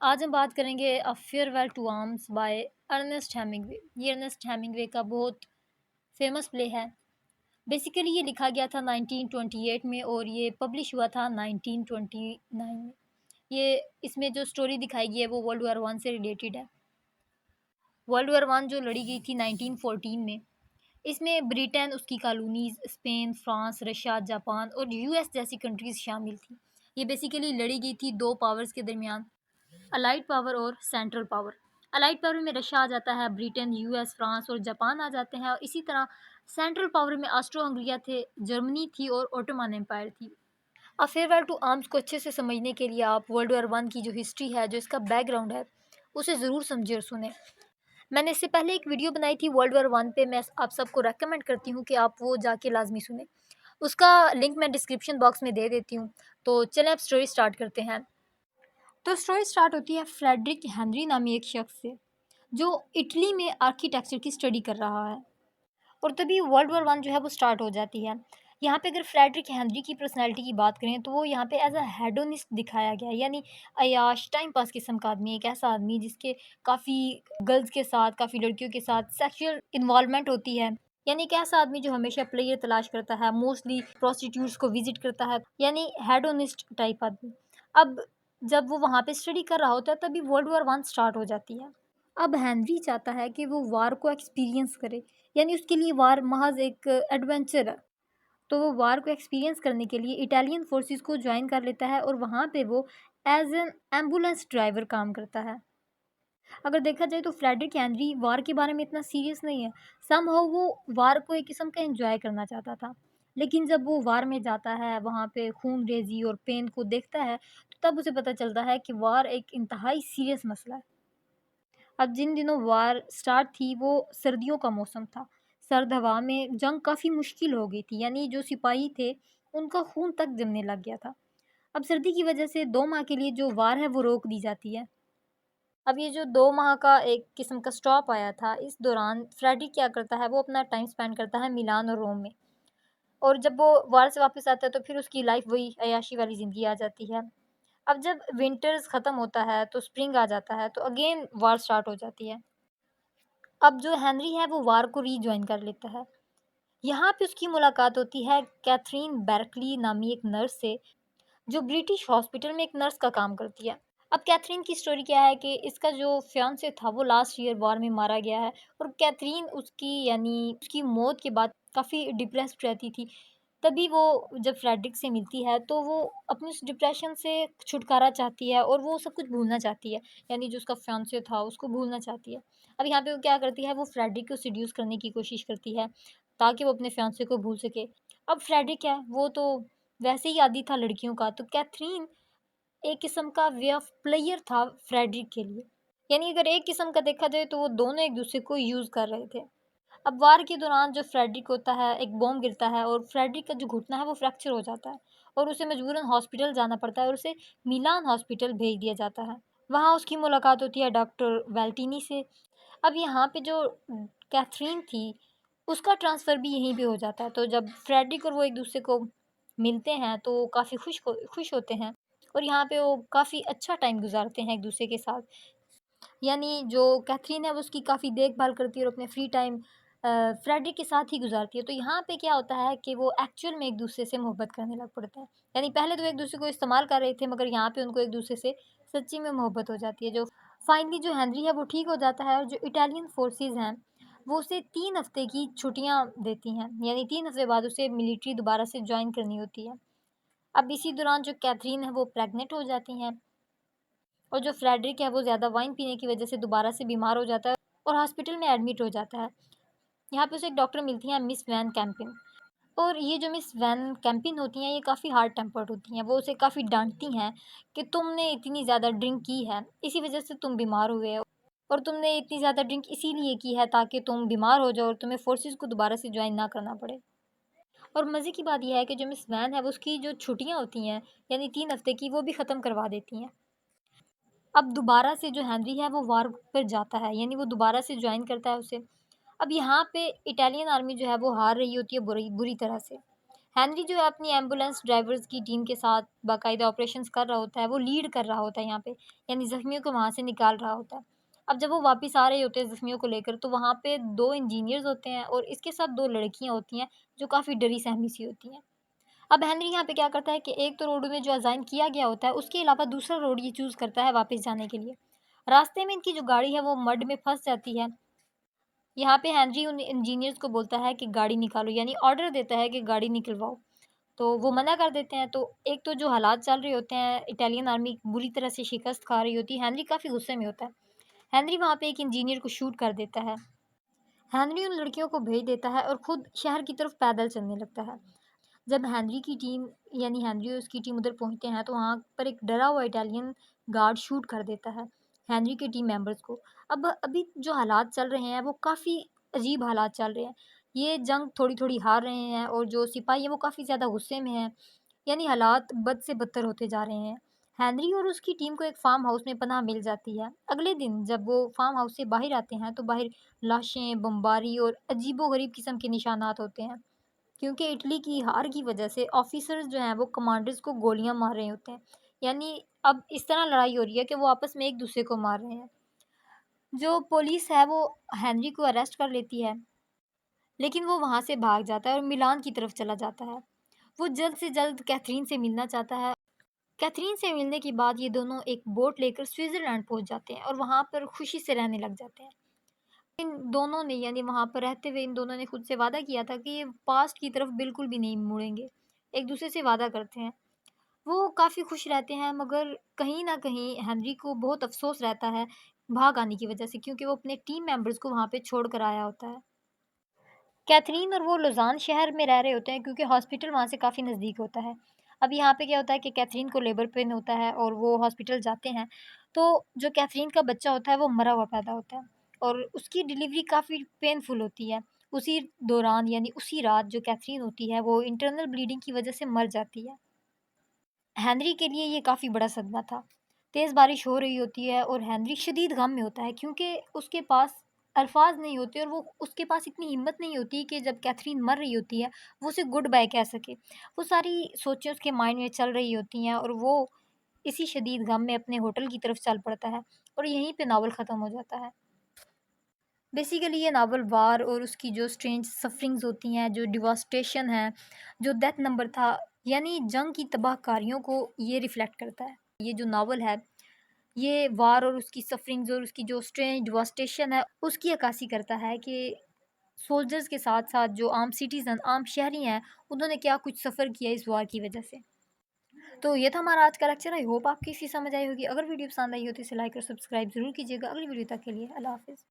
आज हम बात करेंगे a farewell to arms by Ernest Hemingway. ये अर्नेस्ट हेमिंग्वे का बहुत फेमस प्ले है। बेसिकली ये लिखा गया था 1928 में और ये पब्लिश हुआ था 1929 में। ये इसमें जो स्टोरी दिखाई गई है वो वर्ल्ड वॉर वन से रिलेटेड है। वर्ल्ड वॉर वन जो लड़ी गई थी 1914 में। इसमें ब्रिटेन, उसकी colonies, Spain, France, Russia, Japan और यूएस जैसी कंट्रीज़ शामिल थी। ये बेसिकली लड़ी गई थी दो पावर्स के दरमियान, अलाइड पावर और सेंट्रल पावर। अलाइड पावर में रशिया आ जाता है, ब्रिटेन, यूएस, फ्रांस और जापान आ जाते हैं, और इसी तरह सेंट्रल पावर में ऑस्ट्रो हंगरिया थे, जर्मनी थी और ओटोमन एम्पायर थी। अब फेयरवेल टू आर्म्स को अच्छे से समझने के लिए आप वर्ल्ड वॉर वन की जो हिस्ट्री है, जो इसका बैकग्राउंड है, उसे ज़रूर समझे और सुने। मैंने इससे पहले एक वीडियो बनाई थी वर्ल्ड वॉर वन पे, मैं आप सबको रेकमेंड करती हूँ कि आप वो जाके लाजमी सुने। उसका लिंक मैं डिस्क्रिप्शन बॉक्स में दे देती हूँ। तो चलें अब स्टोरी स्टार्ट करते हैं। तो स्टोरी स्टार्ट होती है फ्रेडरिक हेनरी नामी एक शख्स से, जो इटली में आर्किटेक्चर की स्टडी कर रहा है। और तभी वर्ल्ड वॉर वन जो है वो स्टार्ट हो जाती है। यहाँ पे अगर फ्रेडरिक हेनरी की पर्सनैलिटी की बात करें तो वो यहाँ पे एज अ हेडोनिस्ट दिखाया गया है, यानी अयाश टाइम पास किस्म का आदमी, एक ऐसा आदमी जिसके काफ़ी गर्ल्स के साथ, काफ़ी लड़कियों के साथ सेक्सुअल इन्वॉल्वमेंट होती है। यानी एक ऐसा आदमी जो हमेशा प्लेयर तलाश करता है, मोस्टली प्रोस्टिट्यूट्स को विजिट करता है, यानी हेडोनिस्ट टाइप आदमी। अब जब वो वहाँ पे स्टडी कर रहा होता है तभी वर्ल्ड वॉर वन स्टार्ट हो जाती है। अब हेनरी चाहता है कि वो वार को एक्सपीरियंस करे, यानी उसके लिए वार महज एक एडवेंचर है। तो वो वार को एक्सपीरियंस करने के लिए इटालियन फोर्सेस को ज्वाइन कर लेता है और वहाँ पे वो एज एन एम्बुलेंस ड्राइवर काम करता है। अगर देखा जाए तो फ्रेडरिक हेनरी वार के बारे में इतना सीरियस नहीं है। समहाउ वो वार को एक किस्म का एंजॉय करना चाहता था। लेकिन जब वो वार में जाता है, वहाँ पे खून रेजी और पेन को देखता है, तो तब उसे पता चलता है कि वार एक इंतहाई सीरियस मसला है। अब जिन दिनों वार स्टार्ट थी वो सर्दियों का मौसम था। सर्द हवा में जंग काफ़ी मुश्किल हो गई थी, यानी जो सिपाही थे उनका खून तक जमने लग गया था। अब सर्दी की वजह से 2 माह के लिए जो वार है वो रोक दी जाती है। अब ये जो 2 माह का एक किस्म का स्टॉप आया था, इस दौरान फ्रेडरिक क्या करता है, वो अपना टाइम स्पेंड करता है मिलान और रोम में। और जब वो वार से वापस आता है तो फिर उसकी लाइफ वही अय्याशी वाली ज़िंदगी आ जाती है। अब जब विंटर्स ख़त्म होता है तो स्प्रिंग आ जाता है, तो अगेन वार स्टार्ट हो जाती है। अब जो हेनरी है वो वार को रीजॉइन कर लेता है। यहाँ पे उसकी मुलाकात होती है कैथरीन बेर्कली नामी एक नर्स से, जो ब्रिटिश हॉस्पिटल में एक नर्स का काम करती है। अब कैथरीन की स्टोरी क्या है कि इसका जो फियांसे था वो लास्ट ईयर वॉर में मारा गया है, और कैथरीन उसकी यानी उसकी मौत के बाद काफ़ी डिप्रेस्ड रहती थी। तभी वो जब फ्रेडरिक से मिलती है तो वो अपने उस डिप्रेशन से छुटकारा चाहती है और वो सब कुछ भूलना चाहती है, यानी जो उसका फियांसे था उसको भूलना चाहती है। अब यहाँ पे वो क्या करती है, वो फ्रेडरिक को सेड्यूस करने की कोशिश करती है ताकि वो अपने फियांसे को भूल सके। अब फ्रेडरिक है वो तो वैसे ही आदी था लड़कियों का, तो कैथरीन एक किस्म का वे ऑफ प्लेयर था फ्रेडरिक के लिए। यानी अगर एक किस्म का देखा जाए तो वो दोनों एक दूसरे को यूज़ कर रहे थे। अब वार के दौरान जो फ्रेडरिक होता है, एक बॉम्ब गिरता है और फ्रेडरिक का जो घुटना है वो फ्रैक्चर हो जाता है, और उसे मजबूरन हॉस्पिटल जाना पड़ता है और उसे मिलान हॉस्पिटल भेज दिया जाता है। वहाँ उसकी मुलाकात होती है डॉक्टर वेल्टिनी से। अब यहाँ पे जो कैथरीन थी, उसका ट्रांसफ़र भी यहीं पे हो जाता है। तो जब फ्रेडरिक और वो एक दूसरे को मिलते हैं तो वो काफ़ी खुश होते हैं, और यहाँ पे वो काफ़ी अच्छा टाइम गुजारते हैं एक दूसरे के साथ। यानी जो कैथरीन है वो उसकी काफ़ी देखभाल करती है और अपने फ्री टाइम फ्रेडरिक के साथ ही गुजारती है। तो यहाँ पे क्या होता है कि वो एक्चुअल में एक दूसरे से मोहब्बत करने लग पड़ते हैं। यानी पहले तो एक दूसरे को इस्तेमाल कर रहे थे, मगर यहाँ पे उनको एक दूसरे से सच्ची में मोहब्बत हो जाती है। जो फाइनली जो हेनरी है वो ठीक हो जाता है, और जो इटालियन फोर्सेस हैं वो उसे 3 हफ्ते की छुट्टियाँ देती हैं, यानी 3 हफ्ते बाद उसे मिलिट्री दोबारा से ज्वाइन करनी होती है। अब इसी दौरान जो कैथरीन है वो प्रेग्नेंट हो जाती हैं, और जो फ्रेडरिक है वो ज़्यादा वाइन पीने की वजह से दोबारा से बीमार हो जाता है और हॉस्पिटल में एडमिट हो जाता है। यहाँ पे उसे एक डॉक्टर मिलती हैं, मिस वैन कैंपिन। और ये जो मिस वैन कैंपिन होती हैं ये काफ़ी हार्ड टेम्पर्ड होती हैं। वो उसे काफ़ी डांटती हैं कि तुमने इतनी ज़्यादा ड्रिंक की है, इसी वजह से तुम बीमार हुए हो, और तुमने इतनी ज़्यादा ड्रिंक इसीलिए की है ताकि तुम बीमार हो जाओ और तुम्हें फोर्सेस को दोबारा से ज्वाइन ना करना पड़े। और मज़े की बात यह है कि जो मिस वैन है वो उसकी जो छुट्टियाँ होती हैं, यानी 3 हफ्ते की, वो भी ख़त्म करवा देती हैं। अब दोबारा से जो हेनरी है वो वार पर जाता है, यानी वो दोबारा से ज्वाइन करता है उसे। अब यहाँ पे इटालियन आर्मी जो है वो हार रही होती है बुरी बुरी तरह से। हेनरी जो है अपनी एम्बुलेंस ड्राइवर्स की टीम के साथ बाकायदा ऑपरेशंस कर रहा होता है, वो लीड कर रहा होता है यहाँ पे, यानी ज़ख्मियों को वहाँ से निकाल रहा होता है। अब जब वो वापस आ रहे होते हैं ज़ख्मियों को लेकर, तो वहाँ पे 2 इंजीनियर्स होते हैं और इसके साथ 2 लड़कियाँ होती हैं, जो काफ़ी डरी-सहमी सी होती हैं। अब हेनरी यहाँ पे क्या करता है कि एक तो रोड में जो असाइन किया गया होता है, उसके अलावा दूसरा रोड ये चूज़ करता है वापस जाने के लिए। रास्ते में इनकी जो गाड़ी है वो मड में फँस जाती है। यहाँ पे हेनरी उन इंजीनियर्स को बोलता है कि गाड़ी निकालो, यानी ऑर्डर देता है कि गाड़ी निकलवाओ। तो वो मना कर देते हैं, तो एक तो जो हालात चल रहे होते हैं, इटालियन आर्मी बुरी तरह से शिकस्त खा रही होती है, हेनरी काफ़ी गुस्से में होता है। हेनरी वहाँ पे एक इंजीनियर को शूट कर देता है। हेनरी उन लड़कियों को भेज देता है और खुद शहर की तरफ पैदल चलने लगता है। जब हेनरी की टीम यानी हेनरी और उसकी टीम उधर पहुँचते हैं, तो वहाँ पर एक डरा हुआ इटालियन गार्ड शूट कर देता है हेनरी के टीम मेंबर्स को। अब अभी जो हालात चल रहे हैं वो काफ़ी अजीब हालात चल रहे हैं। ये जंग थोड़ी-थोड़ी हार रहे हैं और जो सिपाही हैं वो काफ़ी ज़्यादा गुस्से में हैं। यानी हालात बद से बदतर होते जा रहे हैं। हेनरी और उसकी टीम को एक फार्म हाउस में पनाह मिल जाती है। अगले दिन जब वो फार्म हाउस से बाहर आते हैं, तो बाहर लाशें, बमबारी और अजीबो-गरीब किस्म के निशानात होते हैं। क्योंकि इटली की हार की वजह से ऑफिसर्स जो हैं वो कमांडर्स को गोलियां मार रहे होते हैं। यानी अब इस तरह लड़ाई हो रही है कि वो आपस में एक दूसरे को मार रहे हैं। जो पुलिस है वो हेनरी को अरेस्ट कर लेती है, लेकिन वो वहाँ से भाग जाता है और मिलान की तरफ चला जाता है। वो जल्द से जल्द कैथरीन से मिलना चाहता है। कैथरीन से मिलने के बाद ये दोनों एक बोट लेकर स्विट्ज़रलैंड पहुँच जाते हैं और वहाँ पर खुशी से रहने लग जाते हैं। इन दोनों ने यानी वहाँ पर रहते हुए इन दोनों ने खुद से वादा किया था कि ये पास्ट की तरफ बिल्कुल भी नहीं मुड़ेंगे। एक दूसरे से वादा करते हैं। वो काफ़ी खुश रहते हैं, मगर कहीं न कहीं हेनरी को बहुत अफ़सोस रहता है भाग आने की वज़ह से, क्योंकि वो अपने टीम मेंबर्स को वहाँ पे छोड़ कर आया होता है। कैथरीन और वो लुज़ान शहर में रह रहे होते हैं क्योंकि हॉस्पिटल वहाँ से काफ़ी नज़दीक होता है। अब यहाँ पे क्या होता है कि कैथरीन को लेबर पेन होता है और वो हॉस्पिटल जाते हैं, तो जो कैथरीन का बच्चा होता है वो मरा हुआ पैदा होता है और उसकी डिलीवरी काफ़ी पेनफुल होती है। उसी दौरान यानी उसी रात जो कैथरीन होती है वो इंटरनल ब्लीडिंग की वज़ह से मर जाती है। हेनरी के लिए ये काफ़ी बड़ा सदमा था। तेज़ बारिश हो रही होती है और हेनरी शदीद गम में होता है क्योंकि उसके पास अल्फ़ाज़ नहीं होते और वो उसके पास इतनी हिम्मत नहीं होती कि जब कैथरीन मर रही होती है, वो उसे गुड बाय कह सके। वो सारी सोचें उसके माइंड में चल रही होती हैं और वो इसी शदीद गम में अपने होटल की तरफ चल पड़ता है और यहीं पे नावल ख़त्म हो जाता है। बेसिकली ये नावल वार और उसकी जो स्ट्रेंज सफरिंग्स होती हैं, जो डिवास्टेशन है, जो डेथ नंबर था, यानी जंग की तबाहकारियों को ये रिफ्लेक्ट करता है। ये जो नावल है, ये वार और उसकी सफरिंग्स और उसकी जो स्ट्रेंज डिवास्टेशन है, उसकी अक्कासी करता है कि सोल्जर्स के साथ-साथ जो आम सिटीज़न, आम शहरी हैं, उन्होंने क्या कुछ सफ़र किया इस वार की वजह से। तो ये था हमारा आज का लेक्चर। आई होप आपको इसकी समझ आई होगी। अगर वीडियो पसंद आई हो तो इसे लाइक और सब्सक्राइब ज़रूर कीजिएगा। अगली वीडियो तक के लिए अल्लाह हाफ़िज़।